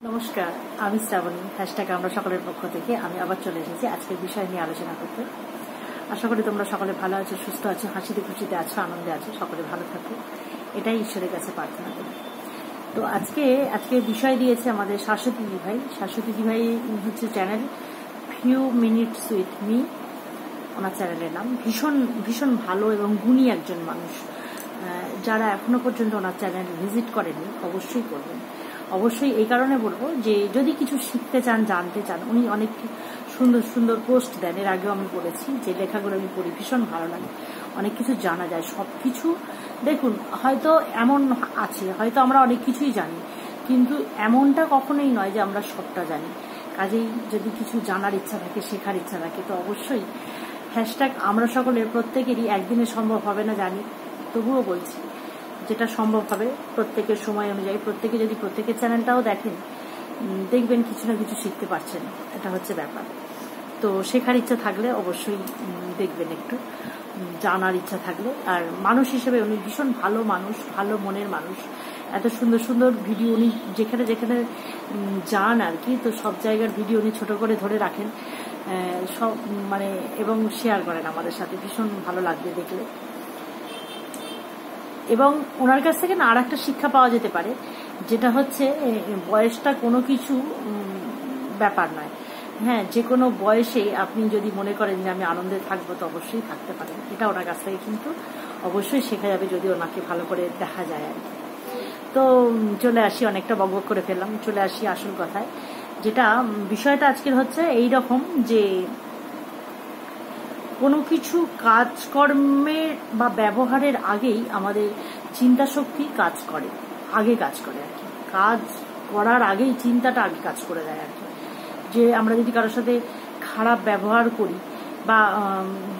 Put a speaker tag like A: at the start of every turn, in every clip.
A: নমস্কার, আমি শ্রাবণী। হ্যাশট্যাগ আমরা সকলের পক্ষ থেকে আমি আবার চলে এসেছি আজকের বিষয় নিয়ে আলোচনা করতে। আশা করি তোমরা সকলে ভালো আছো, সুস্থ আছো, হাসিতে খুশিতে আছো, আনন্দে আছো, সকলে ভালো থাকো, এটাই ঈশ্বরের কাছে প্রার্থনা করি। তো আজকে বিষয় দিয়েছে আমাদের শাশ্বতী দিভাই। শাশ্বতী দিভাই হচ্ছে channel few minutes with me, ওনার চ্যানেলের নাম। ভীষণ ভীষণ ভালো এবং গুণী একজন মানুষ। যারা এখনো পর্যন্ত ওনার চ্যানেল ভিজিট করেনি অবশ্যই করবেন। অবশ্যই এই কারণে বলবো যে যদি কিছু শিখতে চান, জানতে চান, উনি অনেক সুন্দর সুন্দর পোস্ট দেন। এর আগেও আমি বলেছি যে লেখাগুলো আমি পড়ি, ভীষণ ভালো লাগে, অনেক কিছু জানা যায়। সব কিছু দেখুন, হয়তো এমন আছে, হয়তো আমরা অনেক কিছুই জানি, কিন্তু এমনটা কখনোই নয় যে আমরা সবটা জানি। কাজেই যদি কিছু জানার ইচ্ছা থাকে, শেখার ইচ্ছা থাকে, তো অবশ্যই হ্যাশট্যাগ আমরা সকলের প্রত্যেকেরই একদিনে সম্ভব হবে না জানি, তবুও বলছি যেটা সম্ভব হবে প্রত্যেকের সময় অনুযায়ী, প্রত্যেকে যদি প্রত্যেকের চ্যানেলটাও দেখেন, দেখবেন কিছু না কিছু শিখতে পারছেন। এটা হচ্ছে ব্যাপার। তো শেখার ইচ্ছা থাকলে অবশ্যই দেখবেন, একটু জানার ইচ্ছা থাকলে। আর মানুষ হিসেবে উনি ভীষণ ভালো মানুষ, ভালো মনের মানুষ। এত সুন্দর সুন্দর ভিডিও উনি যেখানে যেখানে যান আর কি, তো সব জায়গার ভিডিও উনি ছোট করে ধরে রাখেন, সব মানে, এবং শেয়ার করেন আমাদের সাথে। ভীষণ ভালো লাগবে দেখলে। এবং ওনার কাছ থেকে না আর একটা শিক্ষা পাওয়া যেতে পারে, যেটা হচ্ছে বয়সটা কোনো কিছু ব্যাপার নয়। হ্যাঁ, যে কোনো বয়সে আপনি যদি মনে করেন যে আমি আনন্দে থাকবো, তো অবশ্যই থাকতে পারেন। এটা ওনার কাছ থেকে কিন্তু অবশ্যই শেখা যাবে, যদি ওনাকে ভালো করে দেখা যায় আর কি। তো চলে আসি, অনেকটা বকবক করে ফেললাম, চলে আসি আসল কথায়। যেটা বিষয়টা আজকের হচ্ছে এই রকম যে কোনো কিছু কাজকর্মের বা ব্যবহারের আগেই আমাদের চিন্তা শক্তি কাজ করে আর কি। কাজ করার আগেই চিন্তাটা আগে কাজ করে দেয় আর কি। যে আমরা যদি কারোর সাথে খারাপ ব্যবহার করি বা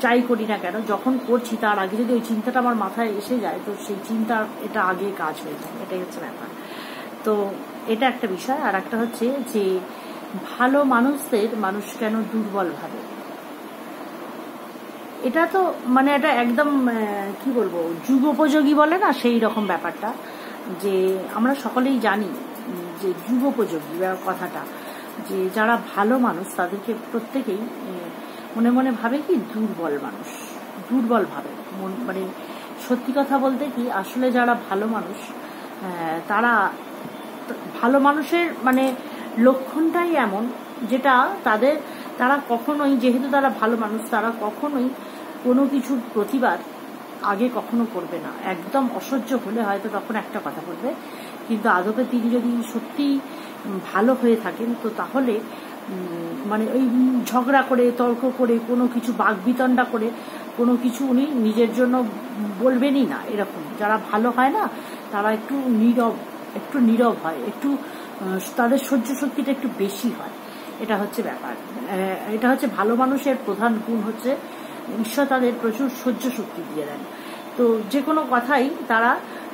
A: যাই করি না কেন, যখন করছি তার আগে যদি ওই চিন্তাটা আমার মাথায় এসে যায়, তো সেই চিন্তা এটা আগে কাজ হয়ে যায়। এটাই হচ্ছে ব্যাপার। তো এটা একটা বিষয়। আর একটা হচ্ছে যে ভালো মানুষদের মানুষ কেন দুর্বল ভাবে, এটা তো মানে এটা একদম কি বলবো, যুগোপযোগী বলে না, সেই রকম ব্যাপারটা। যে আমরা সকলেই জানি যে যুগোপযোগী কথাটা, যে যারা ভালো মানুষ তাদেরকে প্রত্যেকেই মনে মনে ভাবে কি দুর্বল মানুষ, দুর্বল ভাবে মানে সত্যি কথা বলতে কি, আসলে যারা ভালো মানুষ, তারা ভালো মানুষের মানে লক্ষণটাই এমন, যেটা তারা কখনোই, যেহেতু তারা ভালো মানুষ, তারা কখনোই কোনো কিছুর প্রতিবাদ আগে কখনো করবে না। একদম অসহ্য হলে হয়তো তখন একটা কথা বলবে, কিন্তু আদপে তিনি যদি সত্যি ভালো হয়ে থাকেন, তো তাহলে মানে ওই ঝগড়া করে, তর্ক করে, কোনো কিছু বাকবিতণ্ডা করে কোনো কিছু উনি নিজের জন্য বলবেনই না। এরকম যারা ভালো হয় না, তারা একটু নীরব হয়, একটু তাদের সহ্য শক্তিটা একটু বেশি হয়। এটা হচ্ছে ব্যাপার। এটা হচ্ছে ভালো মানুষের প্রধান গুণ, হচ্ছে ঈশ্বর তাদের প্রচুর সহ্য শক্তি দিয়ে দেন। তো যে কোনো কথাই তারা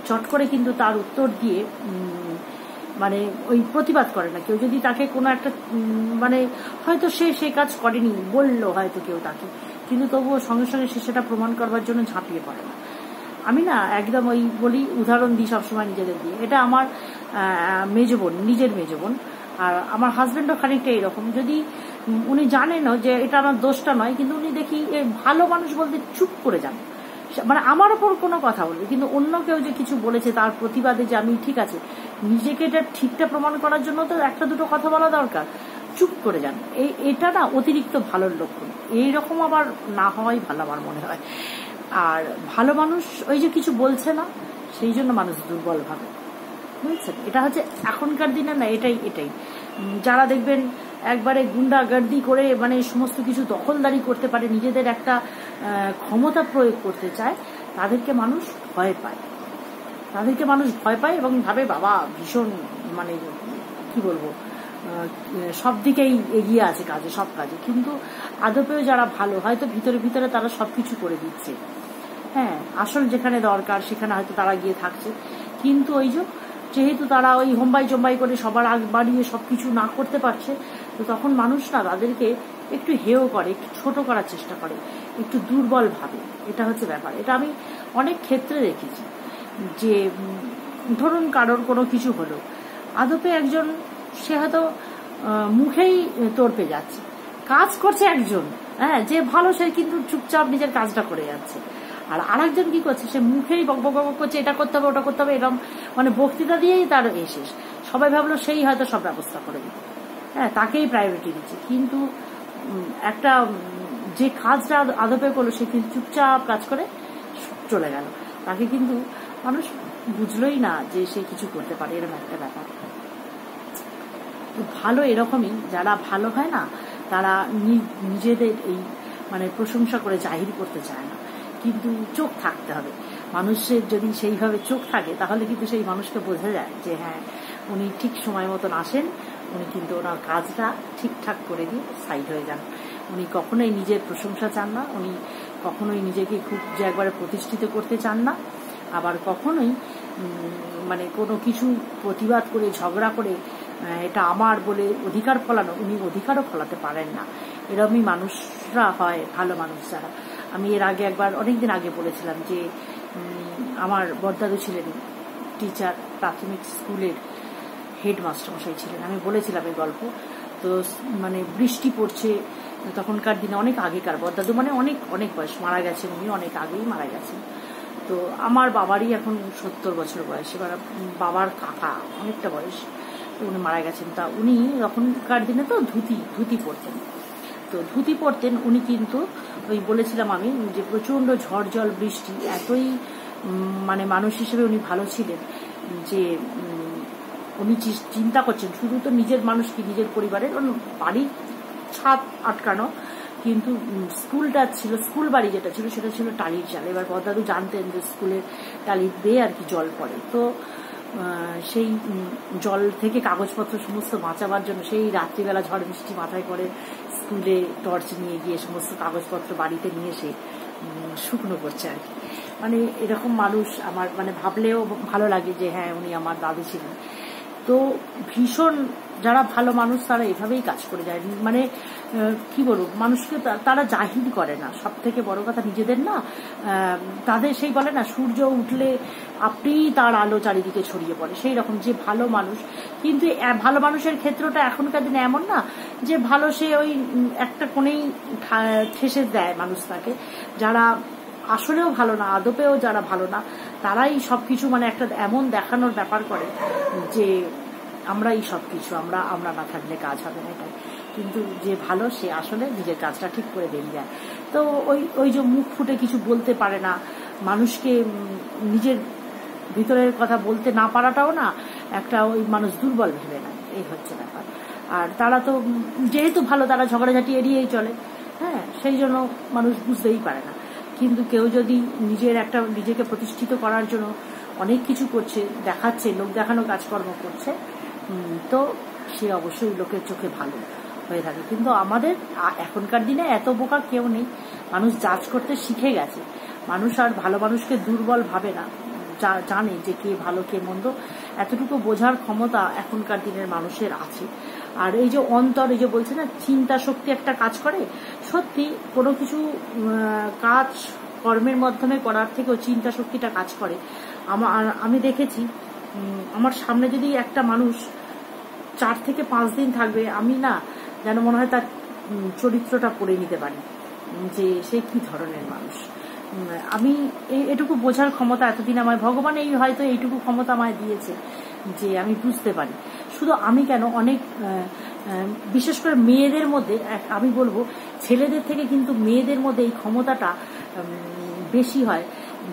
A: চট করে কিন্তু তার উত্তর দিয়ে মানে ওই প্রতিবাদ করে না। কেউ যদি তাকে কোনো একটা মানে হয়তো সে কাজ করেনি বললো হয়তো কেউ তাকে, কিন্তু তবুও সঙ্গে সঙ্গে সে সেটা প্রমাণ করবার জন্য ঝাঁপিয়ে পড়ে না। আমি না একদম ওই বলি, উদাহরণ দিই সবসময় নিজেদের দিয়ে। এটা আমার নিজের মেজ বোন, আর আমার হাজবেন্ডও খানিকটা এইরকম। যদি উনি জানেনও যে এটা আমার দোষটা নয়, কিন্তু উনি দেখি ভালো মানুষ বলতে চুপ করে যান, মানে আমার ওপর কোনো কথা বলবে, কিন্তু অন্য কেউ যে কিছু বলেছে তার প্রতিবাদে যে আমি ঠিক আছে, নিজেকে এটা ঠিকটা প্রমাণ করার জন্য তো একটা দুটো কথা বলা দরকার, চুপ করে যান। এটা না অতিরিক্ত ভালোর লক্ষণ। এইরকম আবার না হওয়াই ভালো আমার মনে হয়। আর ভালো মানুষ ওই যে কিছু বলছে না, সেই জন্য মানুষ দুর্বল ভাবে, বুঝছেন? এটা হচ্ছে এখনকার দিনে না, এটাই যারা দেখবেন একবারে গুন্ডাগার্দি করে মানে সমস্ত কিছু দখলদারি করতে পারে, নিজেদের একটা ক্ষমতা প্রয়োগ করতে চায়, তাদেরকে মানুষ ভয় পায় এবং ভাবে বাবা ভীষণ মানে কি বলবো, সব দিকেই এগিয়ে আছে কাজে, সব কাজে। কিন্তু আদপেও যারা ভালো, হয়তো ভিতরে ভিতরে তারা সবকিছু করে দিচ্ছে। হ্যাঁ, আসল যেখানে দরকার সেখানে হয়তো তারা গিয়ে থাকছে, কিন্তু ওই যেহেতু তারা ওই হোম্বাই চম্বাই করে সবার আগ বাড়িয়ে সবকিছু না করতে পারছে, তো তখন মানুষ না তাদেরকে একটু হেয় করে, একটু ছোট করার চেষ্টা করে, একটু দুর্বল ভাবে। এটা হচ্ছে ব্যাপার। এটা আমি অনেক ক্ষেত্রে দেখেছি। যে ধরুন কারোর কোনো কিছু হলো, আদপে একজন সে হয়তো মুখেই তর্পে যাচ্ছে, কাজ করছে একজন, হ্যাঁ, যে ভালো, সে কিন্তু চুপচাপ নিজের কাজটা করে যাচ্ছে। আর আরেকজন কি করছে, সে মুখেই বক বক বক করছে, এটা করতে হবে ওটা করতে হবে, এরকম মানে বক্তৃতা দিয়েই তার শেষ। সবাই ভাবলো সেই হয়তো সব ব্যবস্থা করে দিত, হ্যাঁ, তাকেই প্রায়োরিটি দিচ্ছে। কিন্তু একটা যে কাজটা আদপে করলো সে কিন্তু চুপচাপ কাজ করে চলে গেল, তাকে কিন্তু মানুষ বুঝলোই না যে সে কিছু করতে পারে, এরকম একটা ব্যাপার। ভালো এরকমই, যারা ভালো হয় না তারা নিজেদের এই মানে প্রশংসা করে জাহির করতে চায় না, কিন্তু চোখ থাকতে হবে মানুষের। যদি সেইভাবে চোখ থাকে তাহলে কিন্তু সেই মানুষকে বোঝা যায় যে হ্যাঁ, উনি ঠিক সময় মতন আসেন, উনি কিন্তু ওনার কাজটা ঠিকঠাক করে দিয়ে সাইড হয়ে যান। উনি কখনোই নিজের প্রশংসা চান না, উনি কখনোই নিজেকে খুব যে একবারে প্রতিষ্ঠিত করতে চান না, আবার কখনোই মানে কোনো কিছু প্রতিবাদ করে ঝগড়া করে এটা আমার বলে অধিকার ফলানো, উনি অধিকারও ফলাতে পারেন না। এরকমই মানুষরা হয় ভালো মানুষ যারা। আমি এর আগে একবার অনেকদিন আগে বলেছিলাম যে আমার বড়দাদু ছিলেন টিচার, প্রাথমিক স্কুলের হেডমাস্টারমশাই ছিলেন। আমি বলেছিলাম এই গল্প। তো মানে বৃষ্টি পড়ছে, তখনকার দিনে অনেক আগেকার, বড়দাদু মানে অনেক অনেক বয়স, মারা গেছেন উনি, অনেক আগেই মারা গেছেন। তো আমার বাবারই এখন 70 বছর বয়স, এবার বাবার কাকা অনেকটা বয়স, তো উনি মারা গেছেন। তা উনি তখনকার দিনে তো ধুতি পরতেন। তো ধুতি পরতেন উনি, কিন্তু ওই বলেছিলাম আমি যে প্রচণ্ড ঝড় জল বৃষ্টি, এতই মানে মানুষ হিসেবে উনি ভালো ছিলেন যে উনি চিন্তা করছেন শুধু তো নিজের মানুষ কি, নিজের পরিবারের, বাড়ি ছাদ আটকানো, কিন্তু স্কুলটা ছিল, স্কুল বাড়ি যেটা ছিল সেটা ছিল টালির চাল। এবার বড়দাদু জানতেন যে স্কুলের টালির বেয়ে আর কি জল পড়ে, তো সেই জল থেকে কাগজপত্র সমস্ত বাঁচাবার জন্য সেই রাত্রিবেলা ঝড় বৃষ্টি মাথায় করে স্কুলে টর্চ নিয়ে গিয়ে সমস্ত কাগজপত্র বাড়িতে নিয়ে এসে শুকনো করছে আর কি। মানে এরকম মানুষ আমার মানে ভাবলেও ভালো লাগে যে হ্যাঁ, উনি আমার দাদু ছিলেন। তো ভীষণ যারা ভালো মানুষ তারা এভাবেই কাজ করে যায়, মানে কি বলবো, মানুষকে তারা জাহির করে না। সব থেকে বড় কথা নিজেদের না, তাদের সেই বলে না সূর্য উঠলে আপনি তার আলো চারিদিকে ছড়িয়ে পড়ে, সেই রকম যে ভালো মানুষ। কিন্তু ভালো মানুষের ক্ষেত্রটা এখনকার দিনে এমন না যে ভালো সে ওই একটা কোণেই ঠেসে দেয় মানুষ তাকে। যারা আসলেও ভালো না, আদপেও যারা ভালো না, তারাই সবকিছু মানে একটা এমন দেখানোর ব্যাপার করে যে আমরাই সবকিছু, আমরা না থাকলে কাজ হবে না, এটাই। কিন্তু যে ভালো সে আসলে নিজের কাজটা ঠিক করে বেরিয়ে যায়। তো ওই যে মুখ ফুটে কিছু বলতে পারে না, মানুষকে নিজের ভিতরের কথা বলতে না পারাটাও না একটা ওই মানুষ দুর্বল ভেবে নেয়, এই হচ্ছে ব্যাপার। আর তারা তো যেহেতু ভালো, তারা ঝগড়াঝাটি এড়িয়েই চলে, হ্যাঁ, সেই জন্য মানুষ বুঝতেই পারে না। কিন্তু কেউ যদি নিজেকে প্রতিষ্ঠিত করার জন্য অনেক কিছু করছে, দেখাচ্ছে, লোক দেখানো কাজকর্ম করছে, তো সে অবশ্যই লোকের চোখে ভালো হয়ে থাকে। কিন্তু আমাদের এখনকার দিনে এত বোকা কেউ নেই, মানুষ জাজ করতে শিখে গেছে। মানুষ আর ভালো মানুষকে দুর্বল ভাবে না, জানে যে কে ভালো কে মন্দ, এতটুকু বোঝার ক্ষমতা এখনকার দিনের মানুষের আছে। আর এই যে অন্তর, এই যে বলছে না চিন্তা শক্তি একটা কাজ করে, সত্যি কোনো কিছু কাজ কর্মের মাধ্যমে করার থেকেও চিন্তা শক্তিটা কাজ করে। আমি দেখেছি, আমার সামনে যদি একটা মানুষ 4 থেকে 5 দিন থাকবে, আমি না যেন মনে হয় তার চরিত্রটা পড়ে নিতে পারি যে সে কি ধরনের মানুষ। আমি এটুকু বোঝার ক্ষমতা এতদিন আমায় ভগবান হয়তো এইটুকু ক্ষমতা আমায় দিয়েছে যে আমি বুঝতে পারি। শুধু আমি কেন, অনেক বিশেষ করে মেয়েদের মধ্যে, আমি বলবো ছেলেদের থেকে কিন্তু মেয়েদের মধ্যে এই ক্ষমতাটা বেশি হয়,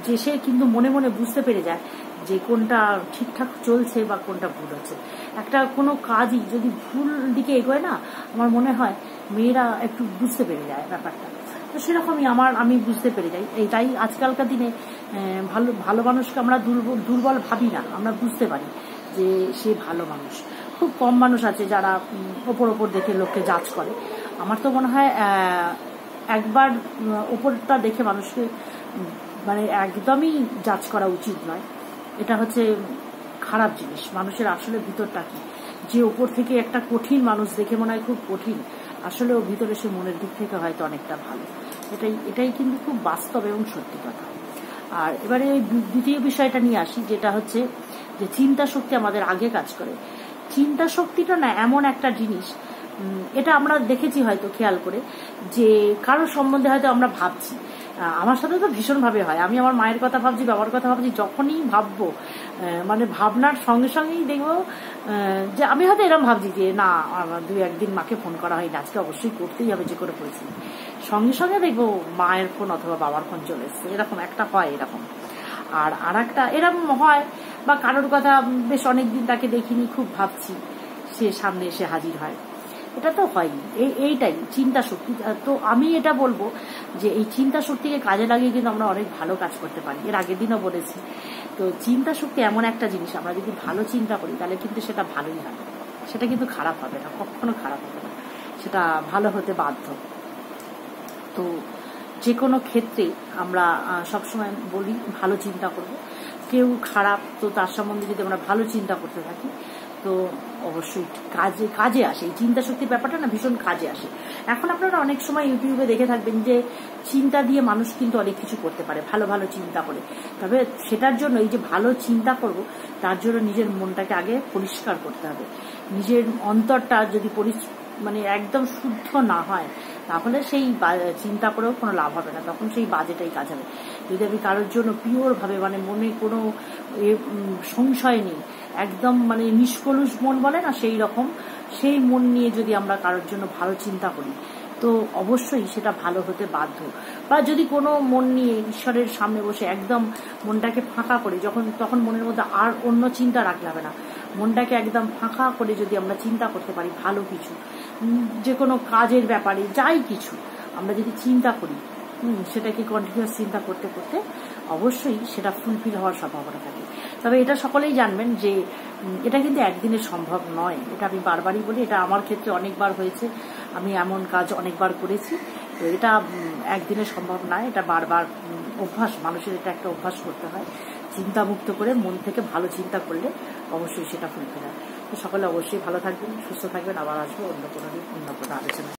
A: যে সে কিন্তু মনে মনে বুঝতে পেরে যায় যে কোনটা ঠিকঠাক চলছে বা কোনটা ভুল হচ্ছে। একটা কোনো কাজই যদি ভুল দিকে এগোয় না, আমার মনে হয় মেয়েরা একটু বুঝতে পেরে যায় ব্যাপারটা। তো সেরকমই আমি বুঝতে পেরে যাই। তাই আজকালকার দিনে ভালো মানুষকে আমরা দুর্বল ভাবি না, আমরা বুঝতে পারি যে সে ভালো মানুষ। খুব কম মানুষ আছে যারা ওপর দেখে লোককে জাজ করে। আমার তো মনে হয় একবার ওপরটা দেখে মানুষকে মানে একদমই জাজ করা উচিত নয়। এটা হচ্ছে খারাপ জিনিস। মানুষের আসলে ভিতরটা কি, যে ওপর থেকে একটা কঠিন মানুষ দেখে মনে হয় খুব কঠিন, আসলে ও ভিতরে সে মনের দিক থেকে হয়তো অনেকটা ভালো। এটাই কিন্তু খুব বাস্তব এবং সত্যি কথা। আর এবারে ওই দ্বিতীয় বিষয়টা নিয়ে আসি, যেটা হচ্ছে যে চিন্তা শক্তি আমাদের আগে কাজ করে। চিন্তা শক্তিটা না এমন একটা জিনিস, এটা আমরা দেখেছি হয়তো খেয়াল করে, যে কারোর সম্বন্ধে হয়তো আমরা ভাবছি, আমার সাথে তো ভীষণভাবে হয়, আমি আমার মায়ের কথা ভাবছি, বাবার কথা ভাবছি, যখনই ভাববো মানে ভাবনার সঙ্গে সঙ্গেই দেখবো যে আমি হয়তো এরকম ভাবছি যে না, 2-1 দিন মাকে ফোন করা হয়নি, আজকে অবশ্যই করতেই হবে যে করে পরিস্থিতি, সঙ্গে সঙ্গে দেখবো মায়ের ফোন অথবা বাবার ফোন চলে এসছে, এরকম একটা হয় এরকম। আর একটা এরকম হয়, বা কারোর কথা বেশ অনেকদিন তাকে দেখিনি, খুব ভাবছি, সে সামনে এসে হাজির হয়, এটা তো হয়ই। এইটাই চিন্তা শক্তি। তো আমি এটা বলবো যে এই চিন্তা শক্তিকে কাজে লাগিয়ে কিন্তু আমরা অনেক ভালো কাজ করতে পারি, এর আগের দিনও বলেছি। তো চিন্তা শক্তি এমন একটা জিনিস, আমরা যদি ভালো চিন্তা করি তাহলে কিন্তু সেটা ভালোই হবে, সেটা কিন্তু খারাপ হবে না, কখনো খারাপ হবে না, সেটা ভালো হতে বাধ্য। তো যে কোনো ক্ষেত্রে আমরা সবসময় বলি ভালো চিন্তা করব, কেউ খারাপ তো তার সম্বন্ধে যদি আমরা ভালো চিন্তা করতে থাকি তো অবশ্যই কাজে আসে। এই চিন্তা শক্তির ব্যাপারটা না ভীষণ কাজে আসে। এখন আপনারা অনেক সময় ইউটিউবে দেখে থাকবেন যে চিন্তা দিয়ে মানুষ কিন্তু অনেক কিছু করতে পারে, ভালো ভালো চিন্তা করে। তবে সেটার জন্য এই যে ভালো চিন্তা করব, তার জন্য নিজের মনটাকে আগে পরিষ্কার করতে হবে। নিজের অন্তরটা যদি মানে একদম শুদ্ধ না হয়, তাহলে সেই চিন্তা করেও কোনো লাভ হবে না, তখন সেই বাজেটাই কাজ হবে। যদি আমি কারোর জন্য পিওর ভাবে, মানে মনে কোনো সংশয় নেই, একদম মানে নিষ্কলুষ মন বলে না, সেই রকম, সেই মন নিয়ে যদি আমরা কারোর জন্য ভালো চিন্তা করি তো অবশ্যই সেটা ভালো হতে বাধ্য। বা যদি কোনো মন নিয়ে ঈশ্বরের সামনে বসে একদম মনটাকে ফাঁকা করে, তখন মনের মধ্যে আর অন্য চিন্তা রাখলে হবে না, মনটাকে একদম ফাঁকা করে যদি আমরা চিন্তা করতে পারি ভালো কিছু, যে কোনো কাজের ব্যাপারে যাই কিছু আমরা যদি চিন্তা করি, সেটাকে কন্টিনিউয়াস চিন্তা করতে করতে অবশ্যই সেটা ফুলফিল হওয়ার সম্ভাবনা থাকে। তবে এটা সকলেই জানবেন যে এটা কিন্তু একদিনে সম্ভব নয়, এটা আমি বারবারই বলি, এটা আমার ক্ষেত্রে অনেকবার হয়েছে, আমি এমন কাজ অনেকবার করেছি। তো এটা একদিনে সম্ভব নয়, এটা বারবার অভ্যাস, মানুষের এটা একটা অভ্যাস করতে হয়। চিন্তামুক্ত করে মন থেকে ভালো চিন্তা করলে অবশ্যই সেটা ফুলফিল হয়। তো সকলে অবশ্যই ভালো থাকবেন, সুস্থ থাকবেন, আবার আসবো অন্য কোনো দিন অন্য কোনো আলোচনা।